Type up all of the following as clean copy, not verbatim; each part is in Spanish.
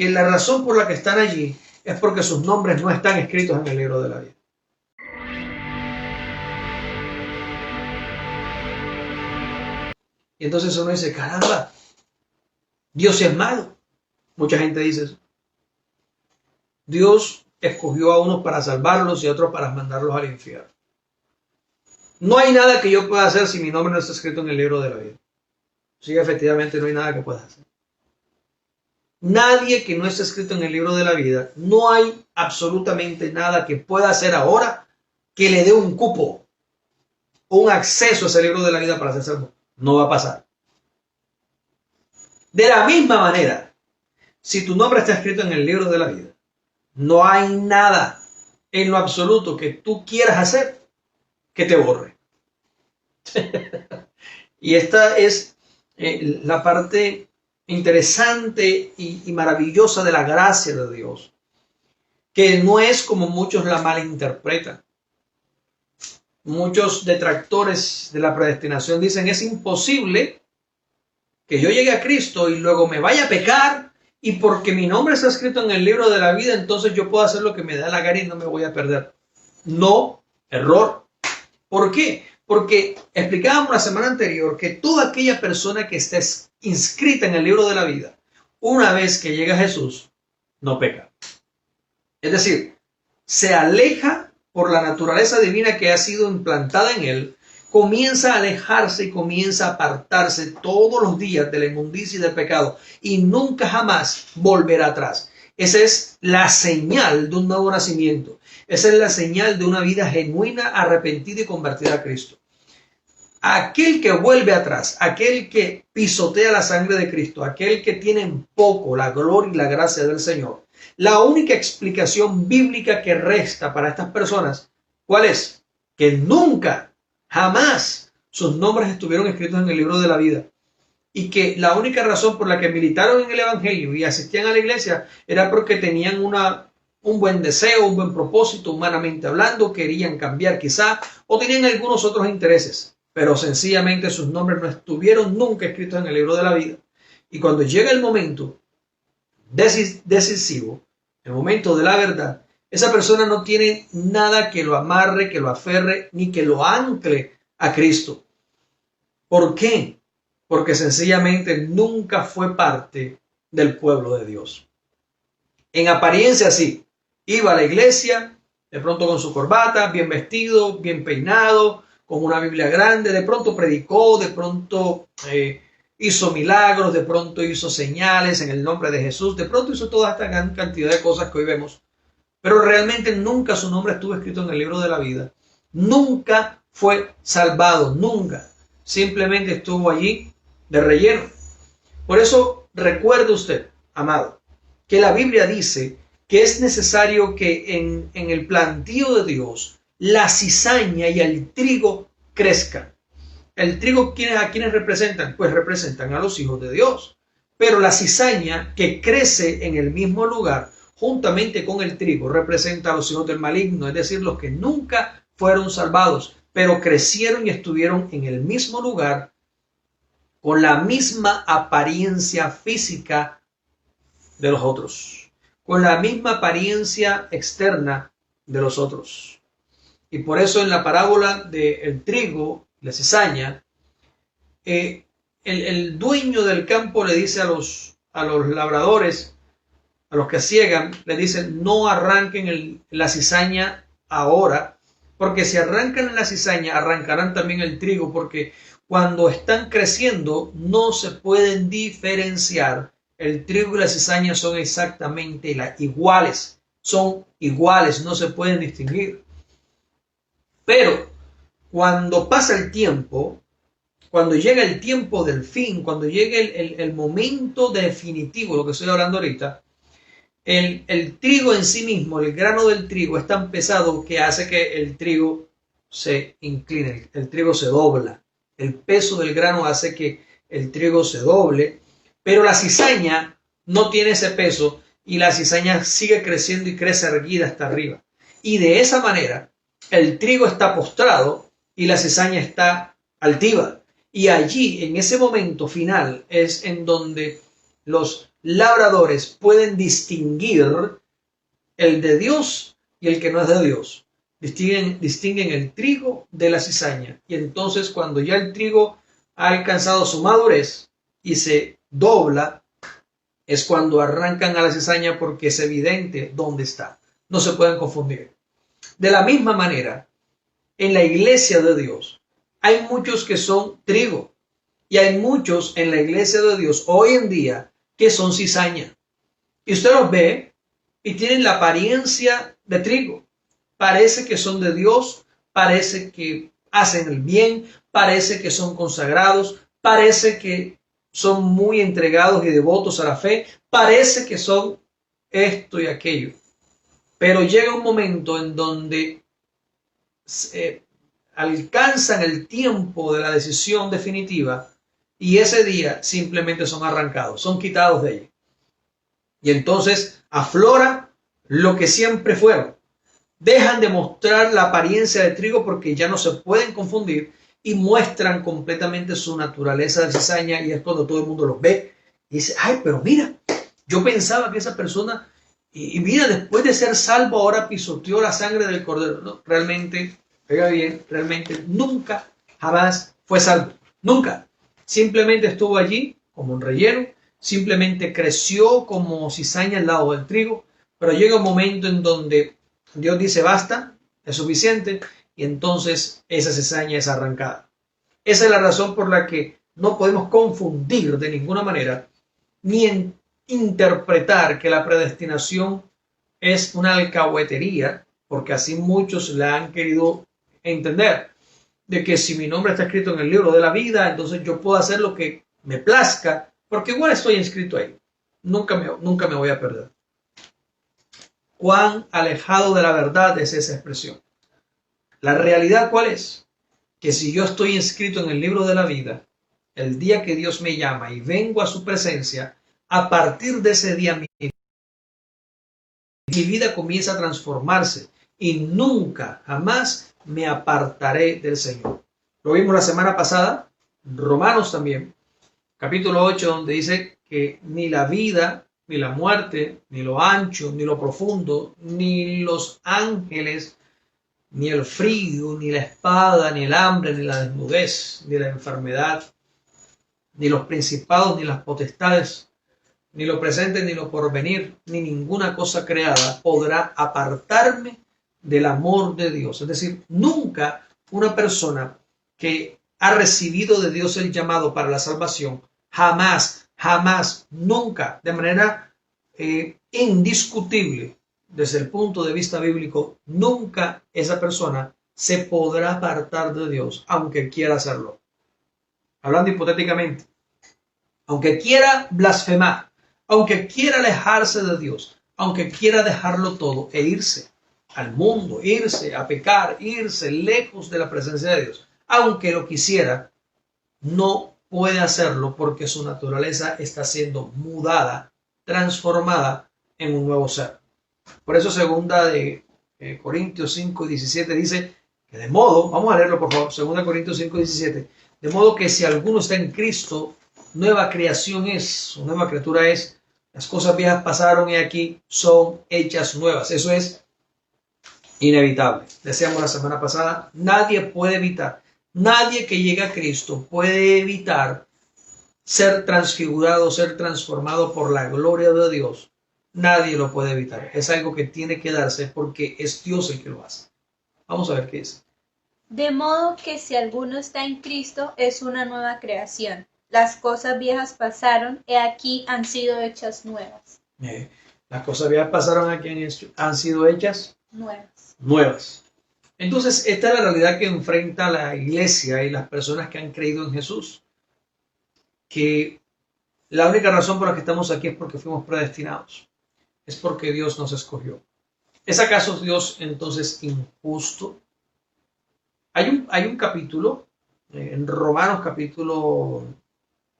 que la razón por la que están allí es porque sus nombres no están escritos en el libro de la vida. Y entonces uno dice, caramba, Dios es malo. Mucha gente dice eso. Dios escogió a unos para salvarlos y a otros para mandarlos al infierno. No hay nada que yo pueda hacer si mi nombre no está escrito en el libro de la vida. Sí, efectivamente no hay nada que pueda hacer. Nadie que no esté escrito en el libro de la vida, no hay absolutamente nada que pueda hacer ahora que le dé un cupo o un acceso a ese libro de la vida para ser salvo. No va a pasar. De la misma manera, si tu nombre está escrito en el libro de la vida, no hay nada en lo absoluto que tú quieras hacer que te borre. Y esta es la parte interesante y maravillosa de la gracia de Dios, que no es como muchos la malinterpretan. Muchos detractores de la predestinación dicen, es imposible que yo llegue a Cristo y luego me vaya a pecar, y porque mi nombre está escrito en el libro de la vida, entonces yo puedo hacer lo que me da la gana y no me voy a perder. No, error. ¿Por qué? Porque explicábamos la semana anterior que toda aquella persona que esté inscrita en el libro de la vida, una vez que llega a Jesús, no peca. Es decir, se aleja por la naturaleza divina que ha sido implantada en él, comienza a alejarse y comienza a apartarse todos los días de la inmundicia y del pecado y nunca jamás volverá atrás. Esa es la señal de un nuevo nacimiento. Esa es la señal de una vida genuina, arrepentida y convertida a Cristo. Aquel que vuelve atrás, aquel que pisotea la sangre de Cristo, aquel que tiene en poco la gloria y la gracia del Señor, la única explicación bíblica que resta para estas personas, ¿cuál es? Que nunca, jamás sus nombres estuvieron escritos en el libro de la vida. Y que la única razón por la que militaron en el Evangelio y asistían a la iglesia era porque tenían un buen deseo, un buen propósito, humanamente hablando, querían cambiar quizá, o tenían algunos otros intereses. Pero sencillamente sus nombres no estuvieron nunca escritos en el libro de la vida. Y cuando llega el momento decisivo, el momento de la verdad, esa persona no tiene nada que lo amarre, que lo aferre, ni que lo ancle a Cristo. ¿Por qué? Porque sencillamente nunca fue parte del pueblo de Dios. En apariencia sí, iba a la iglesia, de pronto con su corbata, bien vestido, bien peinado, con una Biblia grande, de pronto predicó, de pronto hizo milagros, de pronto hizo señales en el nombre de Jesús, de pronto hizo toda esta gran cantidad de cosas que hoy vemos. Pero realmente nunca su nombre estuvo escrito en el libro de la vida. Nunca fue salvado, nunca. Simplemente estuvo allí de relleno. Por eso recuerde usted, amado, que la Biblia dice que es necesario que en el plantío de Dios la cizaña y el trigo crezcan. El trigo, ¿a quiénes representan? Pues representan a los hijos de Dios. Pero la cizaña que crece en el mismo lugar, juntamente con el trigo, representa a los hijos del maligno, es decir, los que nunca fueron salvados, pero crecieron y estuvieron en el mismo lugar, con la misma apariencia física de los otros, con la misma apariencia externa de los otros. Y por eso en la parábola del trigo, la cizaña, el dueño del campo le dice a los labradores, a los que ciegan, le dice, no arranquen la cizaña ahora, porque si arrancan la cizaña, arrancarán también el trigo, porque cuando están creciendo no se pueden diferenciar. El trigo y la cizaña son exactamente iguales, no se pueden distinguir. Pero cuando pasa el tiempo, cuando llega el tiempo del fin, cuando llegue el momento definitivo, lo que estoy hablando ahorita, el trigo en sí mismo, el grano del trigo es tan pesado que hace que el trigo se incline, el trigo se dobla. El peso del grano hace que el trigo se doble, pero la cizaña no tiene ese peso y la cizaña sigue creciendo y crece erguida hasta arriba. Y de esa manera, el trigo está postrado y la cizaña está altiva. Y allí, en ese momento final, es en donde los labradores pueden distinguir el de Dios y el que no es de Dios. Distinguen el trigo de la cizaña. Y entonces cuando ya el trigo ha alcanzado su madurez y se dobla, es cuando arrancan a la cizaña porque es evidente dónde está. No se pueden confundir. De la misma manera, en la iglesia de Dios hay muchos que son trigo y hay muchos en la iglesia de Dios hoy en día que son cizaña. Y usted los ve y tienen la apariencia de trigo. Parece que son de Dios, parece que hacen el bien, parece que son consagrados, parece que son muy entregados y devotos a la fe, parece que son esto y aquello. Pero llega un momento en donde alcanzan el tiempo de la decisión definitiva y ese día simplemente son arrancados, son quitados de ella. Y entonces aflora lo que siempre fueron. Dejan de mostrar la apariencia de trigo porque ya no se pueden confundir y muestran completamente su naturaleza de cizaña, y es cuando todo el mundo los ve y dice, ay, pero mira, yo pensaba que esa persona, y mira, después de ser salvo ahora pisoteó la sangre del cordero. No, realmente, pega bien, realmente nunca, jamás fue salvo, nunca. Simplemente estuvo allí como un relleno, simplemente creció como cizaña al lado del trigo, pero llega un momento en donde Dios dice basta, es suficiente, y entonces esa cizaña es arrancada. Esa es la razón por la que no podemos confundir de ninguna manera ni interpretar que la predestinación es una alcahuetería, porque así muchos la han querido entender, de que si mi nombre está escrito en el libro de la vida, entonces yo puedo hacer lo que me plazca, porque igual estoy inscrito ahí. Nunca me voy a perder. Cuán alejado de la verdad es esa expresión. La realidad, ¿cuál es? Que si yo estoy inscrito en el libro de la vida, el día que Dios me llama y vengo a su presencia, a partir de ese día mi vida comienza a transformarse y nunca, jamás me apartaré del Señor. Lo vimos la semana pasada, Romanos también, capítulo 8, donde dice que ni la vida, ni la muerte, ni lo ancho, ni lo profundo, ni los ángeles, ni el frío, ni la espada, ni el hambre, ni la desnudez, ni la enfermedad, ni los principados, ni las potestades, ni lo presente, ni lo porvenir, ni ninguna cosa creada podrá apartarme del amor de Dios. Es decir, nunca una persona que ha recibido de Dios el llamado para la salvación, jamás, nunca, de manera indiscutible, desde el punto de vista bíblico, nunca esa persona se podrá apartar de Dios, aunque quiera hacerlo. Hablando hipotéticamente, aunque quiera blasfemar, aunque quiera alejarse de Dios, aunque quiera dejarlo todo e irse al mundo, irse a pecar, irse lejos de la presencia de Dios, aunque lo quisiera, no puede hacerlo porque su naturaleza está siendo mudada, transformada en un nuevo ser. Por eso segunda de Corintios 5:17 dice que de modo, vamos a leerlo por favor, segunda Corintios 5:17, de modo que si alguno está en Cristo, nueva creación es, o nueva criatura es, las cosas viejas pasaron y aquí son hechas nuevas. Eso es inevitable. Decíamos la semana pasada, nadie puede evitar, nadie que llega a Cristo puede evitar ser transfigurado, ser transformado por la gloria de Dios. Nadie lo puede evitar. Es algo que tiene que darse porque es Dios el que lo hace. Vamos a ver qué es. De modo que si alguno está en Cristo, es una nueva creación. Las cosas viejas pasaron, he aquí han sido hechas nuevas. Las cosas viejas pasaron, aquí han sido hechas nuevas. Entonces, esta es la realidad que enfrenta la iglesia y las personas que han creído en Jesús. Que la única razón por la que estamos aquí es porque fuimos predestinados. Es porque Dios nos escogió. ¿Es acaso Dios entonces injusto? Hay un capítulo en Romanos capítulo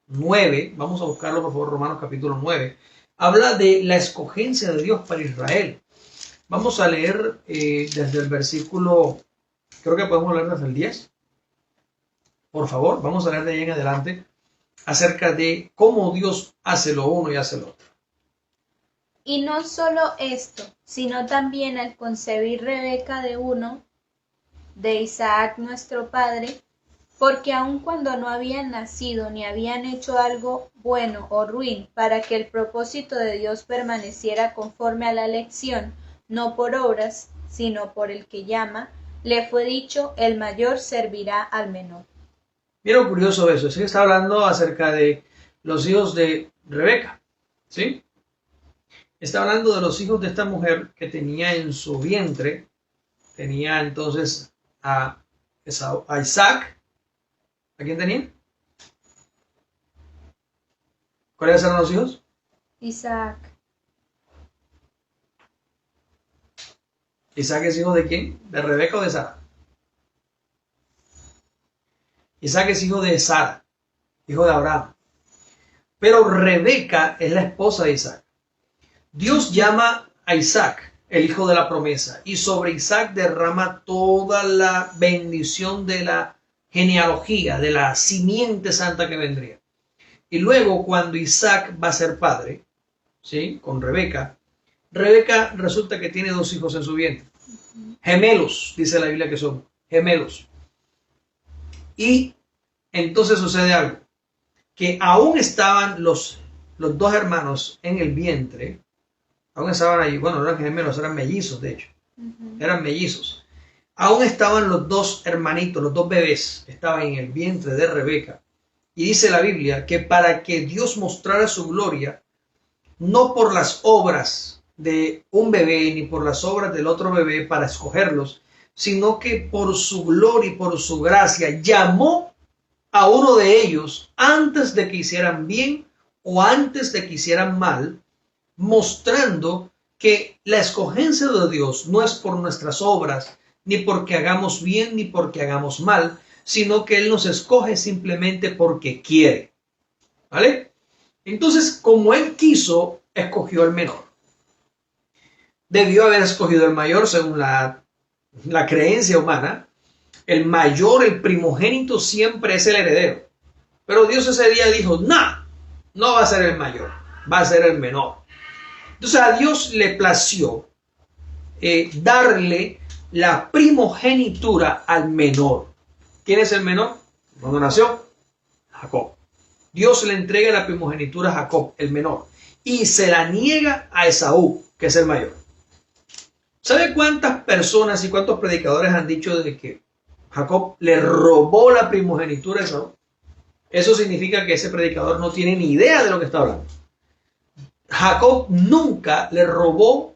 9, vamos a buscarlo por favor, Romanos capítulo 9, habla de la escogencia de Dios para Israel. Vamos a leer desde el versículo, creo que podemos leer desde el 10. Por favor, vamos a leer de ahí en adelante acerca de cómo Dios hace lo uno y hace lo otro. Y no solo esto, sino también al concebir Rebeca de uno, de Isaac nuestro padre, porque aun cuando no habían nacido ni habían hecho algo bueno o ruin, para que el propósito de Dios permaneciera conforme a la elección, no por obras, sino por el que llama, le fue dicho, el mayor servirá al menor. Mira lo curioso de eso, es que está hablando acerca de los hijos de Rebeca, ¿sí? Está hablando de los hijos de esta mujer que tenía en su vientre, tenía entonces a Isaac. ¿A quién tenía? ¿Cuáles eran los hijos? Isaac. ¿Isaac es hijo de quién? ¿De Rebeca o de Sara? Isaac es hijo de Sara, hijo de Abraham. Pero Rebeca es la esposa de Isaac. Dios llama a Isaac el hijo de la promesa y sobre Isaac derrama toda la bendición de la genealogía, de la simiente santa que vendría. Y luego cuando Isaac va a ser padre, ¿sí? Con Rebeca, Rebeca resulta que tiene 2 hijos en su vientre. Gemelos, dice la Biblia que son gemelos. Y entonces sucede algo, que aún estaban los 2 hermanos en el vientre, aún estaban allí, bueno, no eran gemelos, eran mellizos de hecho, eran mellizos. Aún estaban los 2 hermanitos, los 2 bebés, estaban en el vientre de Rebeca. Y dice la Biblia que para que Dios mostrara su gloria, no por las obras de un bebé ni por las obras del otro bebé para escogerlos, sino que por su gloria y por su gracia llamó a uno de ellos antes de que hicieran bien o antes de que hicieran mal, mostrando que la escogencia de Dios no es por nuestras obras, ni porque hagamos bien ni porque hagamos mal, sino que Él nos escoge simplemente porque quiere. ¿Vale? Entonces, como Él quiso, escogió el menor. Debió haber escogido el mayor según la creencia humana. El mayor, el primogénito, siempre es el heredero. Pero Dios ese día dijo, no va a ser el mayor, va a ser el menor. Entonces a Dios le plació darle la primogenitura al menor. ¿Quién es el menor? ¿Cuándo nació? Jacob. Dios le entrega la primogenitura a Jacob, el menor, y se la niega a Esaú, que es el mayor. ¿Sabe cuántas personas y cuántos predicadores han dicho de que Jacob le robó la primogenitura a Esaú? Eso significa que ese predicador no tiene ni idea de lo que está hablando. Jacob nunca le robó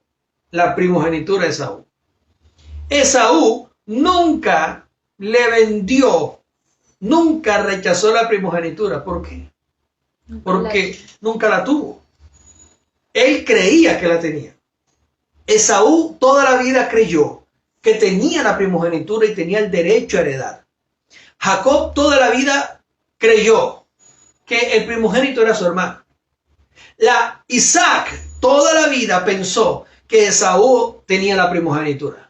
la primogenitura a Esaú. Esaú nunca le vendió, nunca rechazó la primogenitura. ¿Por qué? Porque nunca la tuvo. Él creía que la tenía. Esaú toda la vida creyó que tenía la primogenitura y tenía el derecho a heredar. Jacob toda la vida creyó que el primogénito era su hermano. Isaac toda la vida pensó que Esaú tenía la primogenitura.